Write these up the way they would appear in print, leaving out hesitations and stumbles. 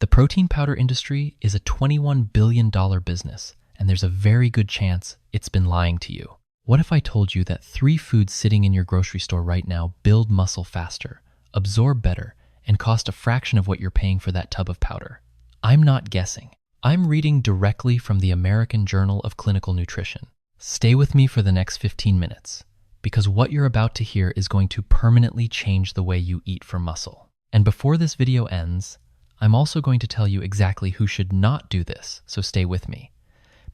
The protein powder industry is a $21 billion business, and there's a very good chance it's been lying to you. What if I told you that 3 foods sitting in your grocery store right now build muscle faster, absorb better, and cost a fraction of what you're paying for that tub of powder? I'm not guessing. I'm reading directly from the American Journal of Clinical Nutrition. Stay with me for the next 15 minutes, because what you're about to hear is going to permanently change the way you eat for muscle. And before this video ends, I'm also going to tell you exactly who should not do this, so stay with me,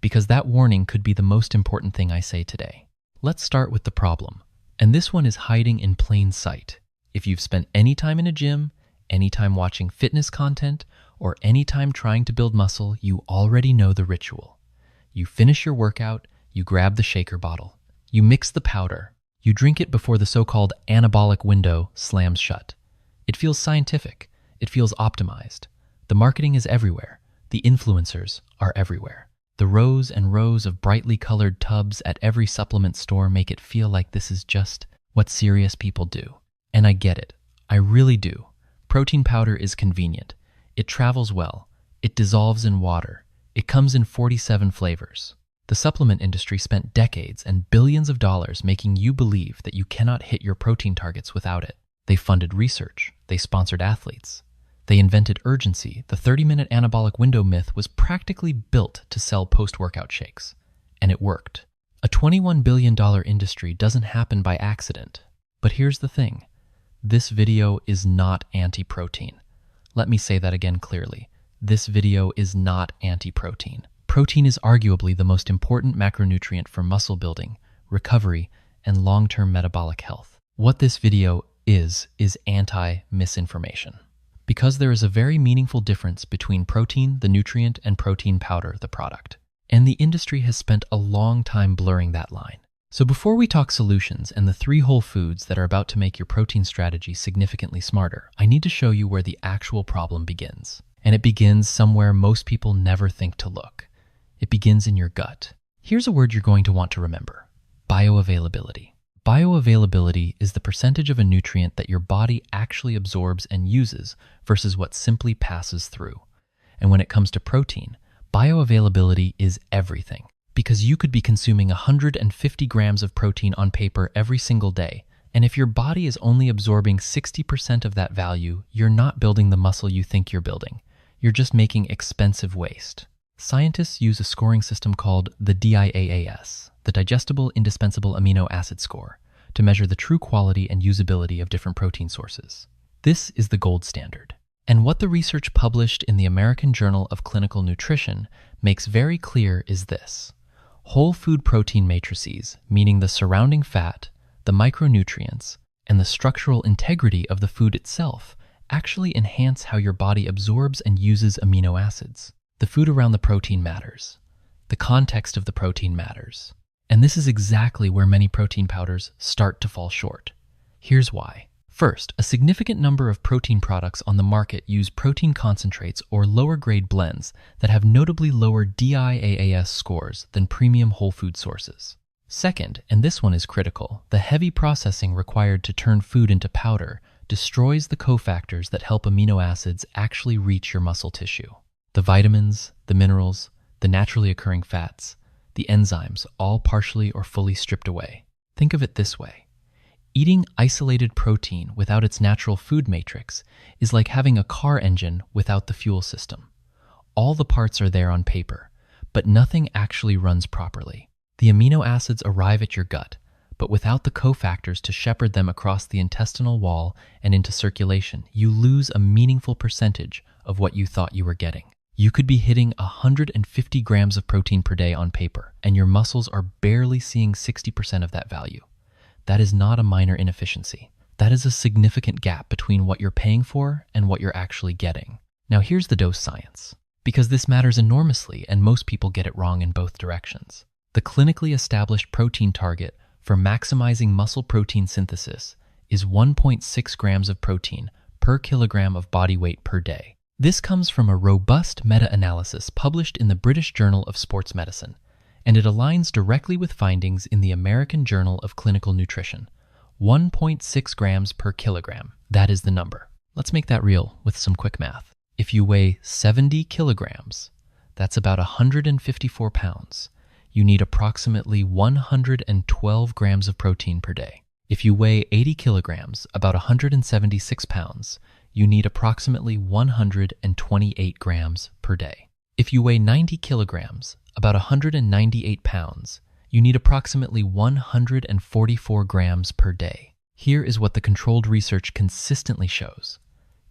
because that warning could be the most important thing I say today. Let's start with the problem, and this one is hiding in plain sight. If you've spent any time in a gym, any time watching fitness content, or any time trying to build muscle, you already know the ritual. You finish your workout, you grab the shaker bottle, you mix the powder, you drink it before the so-called anabolic window slams shut. It feels scientific. It feels optimized. The marketing is everywhere. The influencers are everywhere. The rows and rows of brightly colored tubs at every supplement store make it feel like this is just what serious people do. And I get it. I really do. Protein powder is convenient. It travels well. It dissolves in water. It comes in 47 flavors. The supplement industry spent decades and billions of dollars making you believe that you cannot hit your protein targets without it. They funded research. They sponsored athletes. They invented urgency. The 30-minute anabolic window myth was practically built to sell post-workout shakes. And it worked. A $21 billion industry doesn't happen by accident. But here's the thing. This video is not anti-protein. Let me say that again clearly. This video is not anti-protein. Protein is arguably the most important macronutrient for muscle building, recovery, and long-term metabolic health. What this video is anti-misinformation. Because there is a very meaningful difference between protein, the nutrient, and protein powder, the product. And the industry has spent a long time blurring that line. So before we talk solutions and the 3 whole foods that are about to make your protein strategy significantly smarter, I need to show you where the actual problem begins. And it begins somewhere most people never think to look. It begins in your gut. Here's a word you're going to want to remember: bioavailability. Bioavailability is the percentage of a nutrient that your body actually absorbs and uses versus what simply passes through. And when it comes to protein, bioavailability is everything. Because you could be consuming 150 grams of protein on paper every single day, and if your body is only absorbing 60% of that value, you're not building the muscle you think you're building. You're just making expensive waste. Scientists use a scoring system called the DIAAS, the Digestible Indispensable Amino Acid Score, to measure the true quality and usability of different protein sources. This is the gold standard. And what the research published in the American Journal of Clinical Nutrition makes very clear is this: whole food protein matrices, meaning the surrounding fat, the micronutrients, and the structural integrity of the food itself, actually enhance how your body absorbs and uses amino acids. The food around the protein matters. The context of the protein matters. And this is exactly where many protein powders start to fall short. Here's why. First, a significant number of protein products on the market use protein concentrates or lower-grade blends that have notably lower DIAAS scores than premium whole food sources. Second, and this one is critical, the heavy processing required to turn food into powder destroys the cofactors that help amino acids actually reach your muscle tissue. The vitamins, the minerals, the naturally occurring fats, the enzymes, all partially or fully stripped away. Think of it this way. Eating isolated protein without its natural food matrix is like having a car engine without the fuel system. All the parts are there on paper, but nothing actually runs properly. The amino acids arrive at your gut, but without the cofactors to shepherd them across the intestinal wall and into circulation, you lose a meaningful percentage of what you thought you were getting. You could be hitting 150 grams of protein per day on paper, and your muscles are barely seeing 60% of that value. That is not a minor inefficiency. That is a significant gap between what you're paying for and what you're actually getting. Now here's the dose science, because this matters enormously and most people get it wrong in both directions. The clinically established protein target for maximizing muscle protein synthesis is 1.6 grams of protein per kilogram of body weight per day. This comes from a robust meta-analysis published in the British Journal of Sports Medicine, and it aligns directly with findings in the American Journal of Clinical Nutrition. 1.6 grams per kilogram, that is the number. Let's make that real with some quick math. If you weigh 70 kilograms, that's about 154 pounds, you need approximately 112 grams of protein per day. If you weigh 80 kilograms, about 176 pounds, you need approximately 128 grams per day. If you weigh 90 kilograms, about 198 pounds, you need approximately 144 grams per day. Here is what the controlled research consistently shows.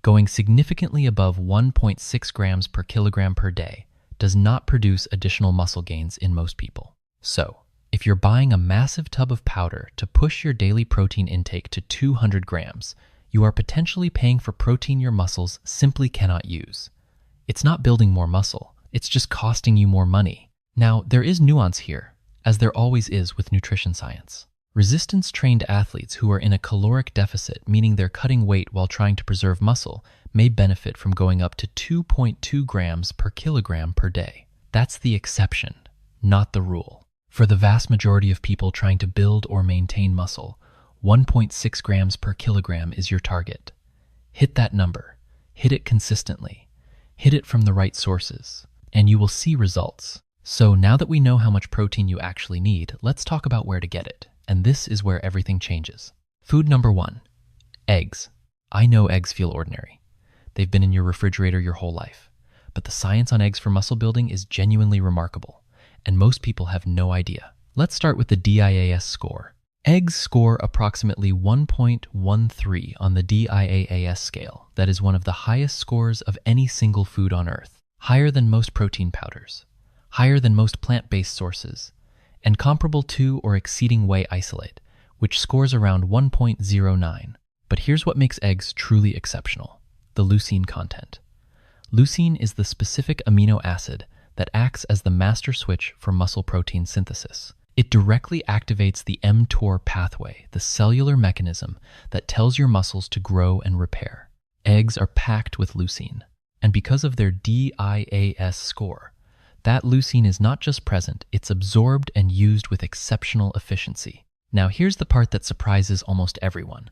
Going significantly above 1.6 grams per kilogram per day does not produce additional muscle gains in most people. So, if you're buying a massive tub of powder to push your daily protein intake to 200 grams, you are potentially paying for protein your muscles simply cannot use. It's not building more muscle, it's just costing you more money. Now, there is nuance here, as there always is with nutrition science. Resistance-trained athletes who are in a caloric deficit, meaning they're cutting weight while trying to preserve muscle, may benefit from going up to 2.2 grams per kilogram per day. That's the exception, not the rule. For the vast majority of people trying to build or maintain muscle, 1.6 grams per kilogram is your target. Hit that number. Hit it consistently. Hit it from the right sources, and you will see results. So now that we know how much protein you actually need, let's talk about where to get it. And this is where everything changes. Food number 1, eggs. I know eggs feel ordinary. They've been in your refrigerator your whole life. But the science on eggs for muscle building is genuinely remarkable, and most people have no idea. Let's start with the DIAS score. Eggs score approximately 1.13 on the DIAS scale. That is one of the highest scores of any single food on Earth. Higher than most protein powders, higher than most plant-based sources, and comparable to or exceeding whey isolate, which scores around 1.09. But here's what makes eggs truly exceptional: the leucine content. Leucine is the specific amino acid that acts as the master switch for muscle protein synthesis. It directly activates the mTOR pathway, the cellular mechanism that tells your muscles to grow and repair. Eggs are packed with leucine, and because of their DIAS score, that leucine is not just present, it's absorbed and used with exceptional efficiency. Now here's the part that surprises almost everyone.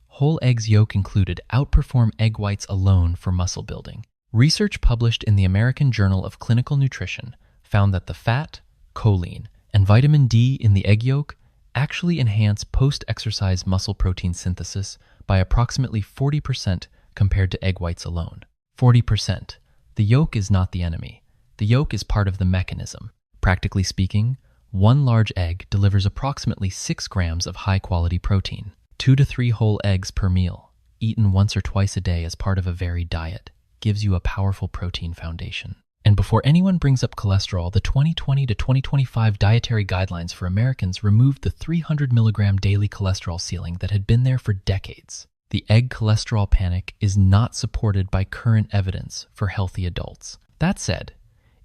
Whole eggs yolk included outperform egg whites alone for muscle building. Research published in the American Journal of Clinical Nutrition found that the fat, choline, and vitamin D in the egg yolk actually enhance post-exercise muscle protein synthesis by approximately 40% compared to egg whites alone. 40%. The yolk is not the enemy. The yolk is part of the mechanism. Practically speaking, one large egg delivers approximately 6 grams of high-quality protein. 2 to 3 whole eggs per meal, eaten once or twice a day as part of a varied diet, gives you a powerful protein foundation. And before anyone brings up cholesterol, the 2020 to 2025 dietary guidelines for Americans removed the 300 milligram daily cholesterol ceiling that had been there for decades. The egg cholesterol panic is not supported by current evidence for healthy adults. That said,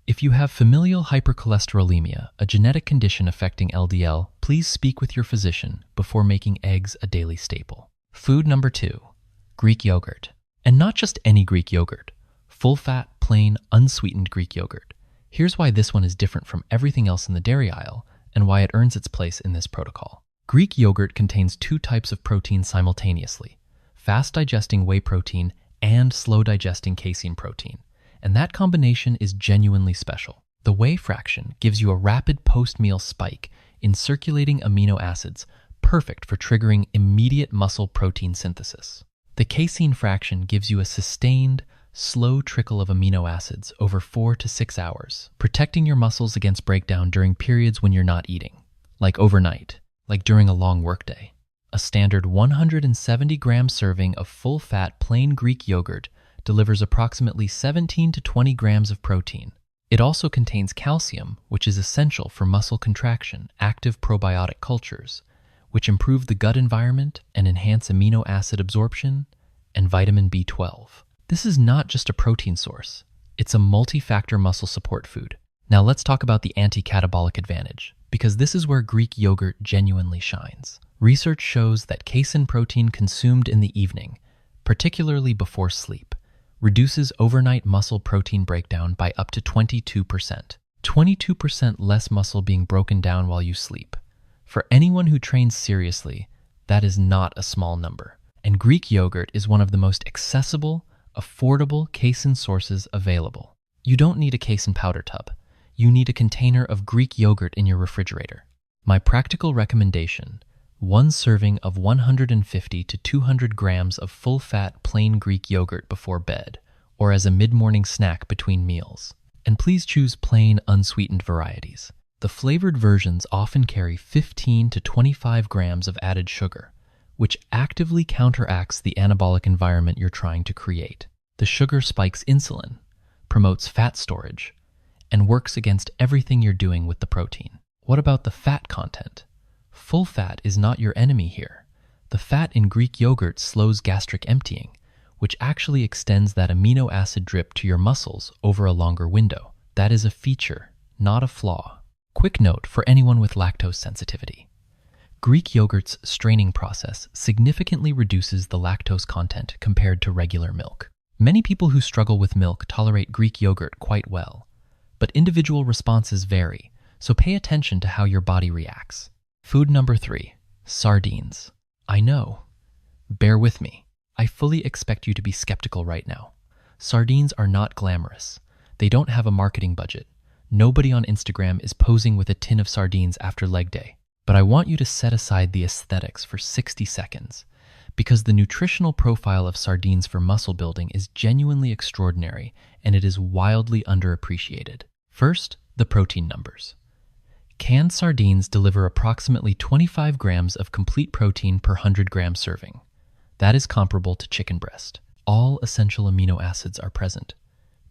if you have familial hypercholesterolemia, a genetic condition affecting LDL, please speak with your physician before making eggs a daily staple. Food number 2, Greek yogurt. And not just any Greek yogurt, full-fat, plain, unsweetened Greek yogurt. Here's why this one is different from everything else in the dairy aisle and why it earns its place in this protocol. Greek yogurt contains 2 types of protein simultaneously: fast-digesting whey protein and slow-digesting casein protein. And that combination is genuinely special. The whey fraction gives you a rapid post-meal spike in circulating amino acids, perfect for triggering immediate muscle protein synthesis. The casein fraction gives you a sustained, slow trickle of amino acids over 4 to 6 hours, protecting your muscles against breakdown during periods when you're not eating, like overnight, like during a long workday. A standard 170-gram serving of full-fat plain Greek yogurt delivers approximately 17 to 20 grams of protein. It also contains calcium, which is essential for muscle contraction, active probiotic cultures, which improve the gut environment and enhance amino acid absorption, and vitamin B12. This is not just a protein source, it's a multi-factor muscle support food. Now let's talk about the anti-catabolic advantage, because this is where Greek yogurt genuinely shines. Research shows that casein protein consumed in the evening, particularly before sleep, reduces overnight muscle protein breakdown by up to 22%. 22% less muscle being broken down while you sleep. For anyone who trains seriously, that is not a small number. And Greek yogurt is one of the most accessible, affordable casein sources available. You don't need a casein powder tub. You need a container of Greek yogurt in your refrigerator. My practical recommendation: one serving of 150 to 200 grams of full-fat plain Greek yogurt before bed, or as a mid-morning snack between meals. And please choose plain, unsweetened varieties. The flavored versions often carry 15 to 25 grams of added sugar, which actively counteracts the anabolic environment you're trying to create. The sugar spikes insulin, promotes fat storage, and works against everything you're doing with the protein. What about the fat content? Full fat is not your enemy here. The fat in Greek yogurt slows gastric emptying, which actually extends that amino acid drip to your muscles over a longer window. That is a feature, not a flaw. Quick note for anyone with lactose sensitivity. Greek yogurt's straining process significantly reduces the lactose content compared to regular milk. Many people who struggle with milk tolerate Greek yogurt quite well, but individual responses vary, so pay attention to how your body reacts. Food number 3, sardines. I know. Bear with me. I fully expect you to be skeptical right now. Sardines are not glamorous. They don't have a marketing budget. Nobody on Instagram is posing with a tin of sardines after leg day. But I want you to set aside the aesthetics for 60 seconds, because the nutritional profile of sardines for muscle building is genuinely extraordinary, and it is wildly underappreciated. First, the protein numbers. Canned sardines deliver approximately 25 grams of complete protein per 100-gram serving. That is comparable to chicken breast. All essential amino acids are present.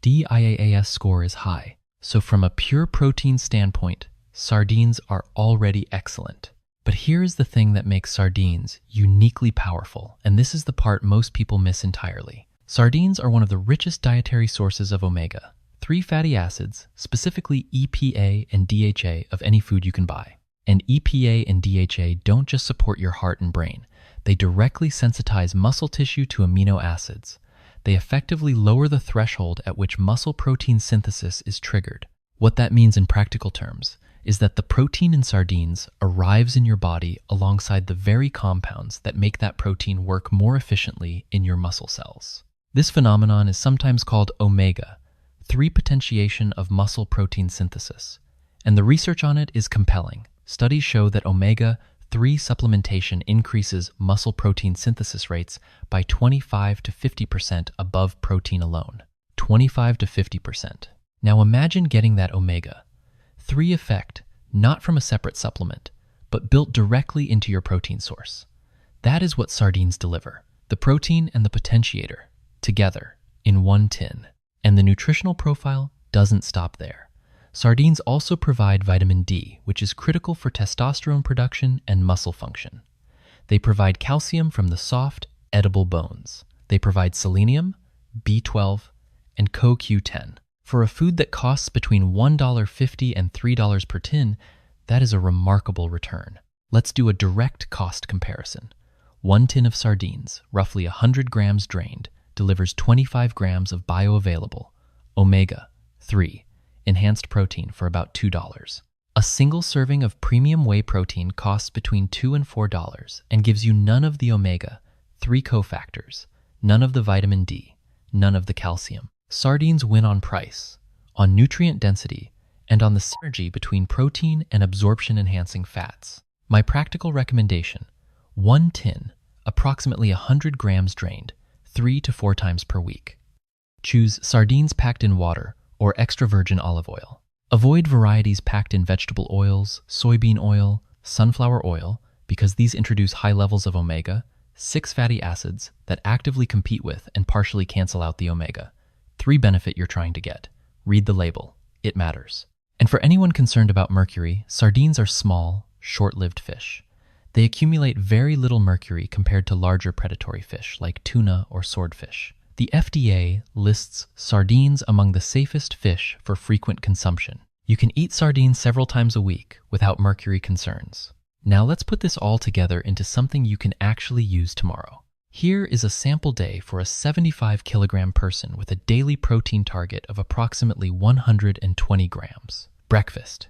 DIAAS score is high, so from a pure protein standpoint, sardines are already excellent. But here is the thing that makes sardines uniquely powerful, and this is the part most people miss entirely. Sardines are one of the richest dietary sources of omega-3 fatty acids, specifically EPA and DHA, of any food you can buy. And EPA and DHA don't just support your heart and brain. They directly sensitize muscle tissue to amino acids. They effectively lower the threshold at which muscle protein synthesis is triggered. What that means in practical terms is that the protein in sardines arrives in your body alongside the very compounds that make that protein work more efficiently in your muscle cells. This phenomenon is sometimes called omega-3 potentiation of muscle protein synthesis, and the research on it is compelling. Studies show that omega-3 supplementation increases muscle protein synthesis rates by 25 to 50% above protein alone. 25 to 50%. Now imagine getting that omega-3 effect not from a separate supplement, but built directly into your protein source. That is what sardines deliver. The protein and the potentiator, together, in one tin. And the nutritional profile doesn't stop there. Sardines also provide vitamin D, which is critical for testosterone production and muscle function. They provide calcium from the soft, edible bones. They provide selenium, B12, and CoQ10. For a food that costs between $1.50 and $3 per tin, that is a remarkable return. Let's do a direct cost comparison. One tin of sardines, roughly 100 grams drained, delivers 25 grams of bioavailable omega-3 enhanced protein for about $2. A single serving of premium whey protein costs between $2 and $4 and gives you none of the omega-3 cofactors, none of the vitamin D, none of the calcium. Sardines win on price, on nutrient density, and on the synergy between protein and absorption-enhancing fats. My practical recommendation: one tin, approximately 100 grams drained, 3 to 4 times per week. Choose sardines packed in water or extra virgin olive oil. Avoid varieties packed in vegetable oils, soybean oil, sunflower oil, because these introduce high levels of omega-6 fatty acids that actively compete with and partially cancel out the omega-3 benefit you're trying to get. Read the label. It matters. And for anyone concerned about mercury, sardines are small, short-lived fish. They accumulate very little mercury compared to larger predatory fish like tuna or swordfish. The FDA lists sardines among the safest fish for frequent consumption. You can eat sardines several times a week without mercury concerns. Now let's put this all together into something you can actually use tomorrow. Here is a sample day for a 75-kilogram person with a daily protein target of approximately 120 grams. Breakfast: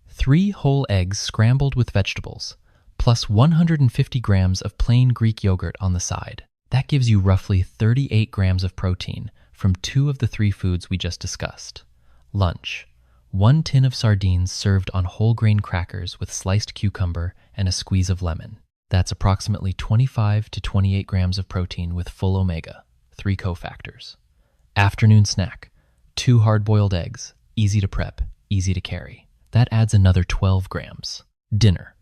3 whole eggs scrambled with vegetables, plus 150 grams of plain Greek yogurt on the side. That gives you roughly 38 grams of protein from 2 of the 3 foods we just discussed. Lunch: 1 tin of sardines served on whole grain crackers with sliced cucumber and a squeeze of lemon. That's approximately 25 to 28 grams of protein with full omega, 3 cofactors. Afternoon snack: 2 hard-boiled eggs, easy to prep, easy to carry. That adds another 12 grams. Dinner: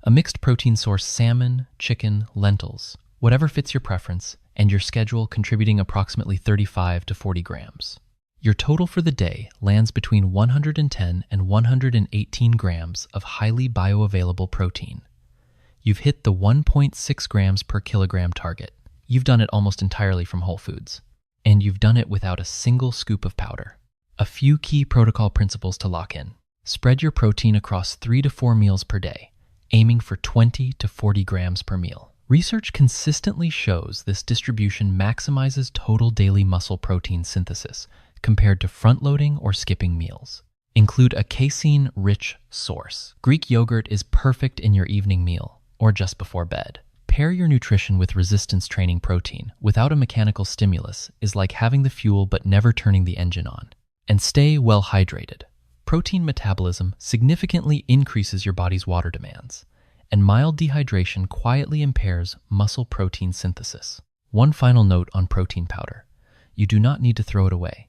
a mixed protein source: salmon, chicken, lentils, whatever fits your preference, and your schedule, contributing approximately 35 to 40 grams. Your total for the day lands between 110 and 118 grams of highly bioavailable protein. You've hit the 1.6 grams per kilogram target. You've done it almost entirely from whole foods, and you've done it without a single scoop of powder. A few key protocol principles to lock in. Spread your protein across 3 to 4 meals per day, aiming for 20 to 40 grams per meal. Research consistently shows this distribution maximizes total daily muscle protein synthesis compared to front-loading or skipping meals. Include a casein-rich source. Greek yogurt is perfect in your evening meal or just before bed. Pair your nutrition with resistance training protein without a mechanical stimulus is like having the fuel but never turning the engine on. And stay well hydrated. Protein metabolism significantly increases your body's water demands, and mild dehydration quietly impairs muscle protein synthesis. One final note on protein powder: you do not need to throw it away.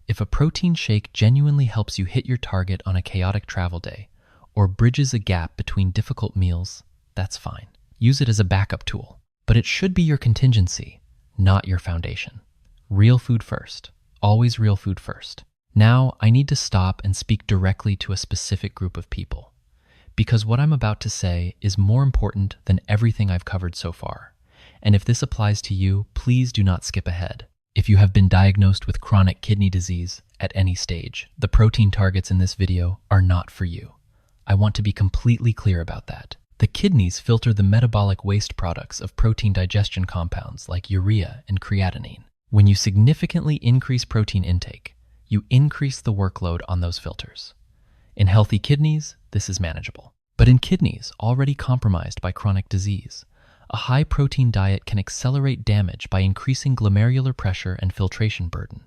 If a protein shake genuinely helps you hit your target on a chaotic travel day or bridges a gap between difficult meals, that's fine. Use it as a backup tool, but it should be your contingency, not your foundation. Real food first. Always real food first. Now, I need to stop and speak directly to a specific group of people, because what I'm about to say is more important than everything I've covered so far. And if this applies to you, please do not skip ahead. If you have been diagnosed with chronic kidney disease at any stage, the protein targets in this video are not for you. I want to be completely clear about that. The kidneys filter the metabolic waste products of protein digestion compounds like urea and creatinine. When you significantly increase protein intake, you increase the workload on those filters. In healthy kidneys, this is manageable. But in kidneys already compromised by chronic disease, a high-protein diet can accelerate damage by increasing glomerular pressure and filtration burden.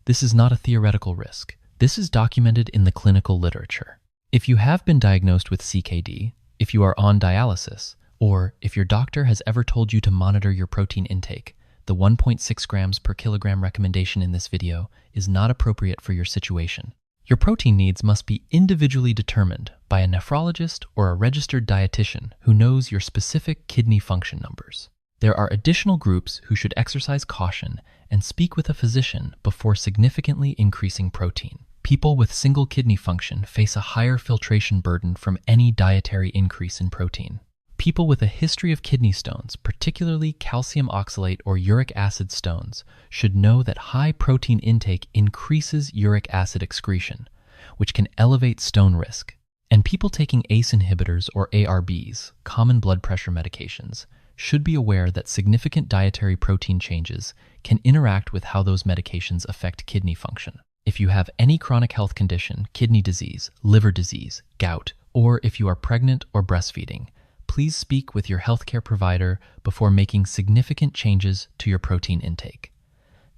This is not a theoretical risk. This is documented in the clinical literature. If you have been diagnosed with CKD, if you are on dialysis, or if your doctor has ever told you to monitor your protein intake, the 1.6 grams per kilogram recommendation in this video is not appropriate for your situation. Your protein needs must be individually determined by a nephrologist or a registered dietitian who knows your specific kidney function numbers. There are additional groups who should exercise caution and speak with a physician before significantly increasing protein. People with single kidney function face a higher filtration burden from any dietary increase in protein. People with a history of kidney stones, particularly calcium oxalate or uric acid stones, should know that high protein intake increases uric acid excretion, which can elevate stone risk. And people taking ACE inhibitors or ARBs, common blood pressure medications, should be aware that significant dietary protein changes can interact with how those medications affect kidney function. If you have any chronic health condition, kidney disease, liver disease, gout, or if you are pregnant or breastfeeding, please speak with your healthcare provider before making significant changes to your protein intake.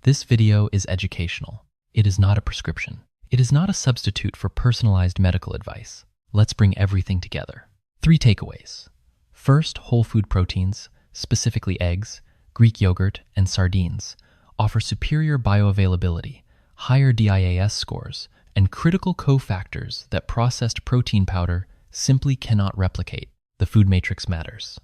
This video is educational. It is not a prescription. It is not a substitute for personalized medical advice. Let's bring everything together. 3 takeaways. First, whole food proteins, specifically eggs, Greek yogurt, and sardines, offer superior bioavailability, higher DIAS scores, and critical cofactors that processed protein powder simply cannot replicate. The food matrix matters.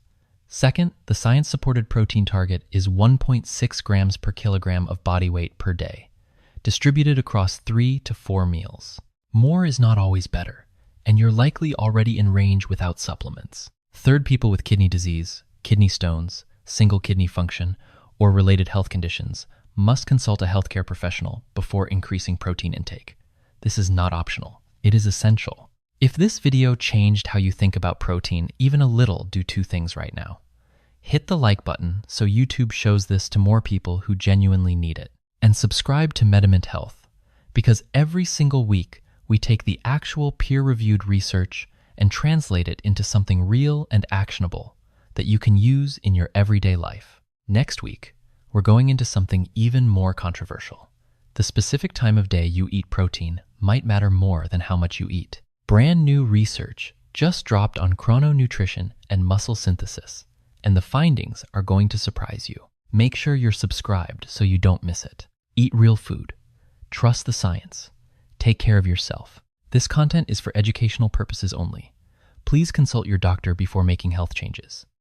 Second, the science-supported protein target is 1.6 grams per kilogram of body weight per day, distributed across 3 to 4 meals. More is not always better, and you're likely already in range without supplements. Third, people with kidney disease, kidney stones, single kidney function, or related health conditions must consult a healthcare professional before increasing protein intake. This is not optional. It is essential. If this video changed how you think about protein even a little, do 2 things right now. Hit the like button so YouTube shows this to more people who genuinely need it. And subscribe to Mediment Health, because every single week we take the actual peer-reviewed research and translate it into something real and actionable that you can use in your everyday life. Next week, we're going into something even more controversial. The specific time of day you eat protein might matter more than how much you eat. Brand new research just dropped on chrononutrition and muscle synthesis, and the findings are going to surprise you. Make sure you're subscribed so you don't miss it. Eat real food. Trust the science. Take care of yourself. This content is for educational purposes only. Please consult your doctor before making health changes.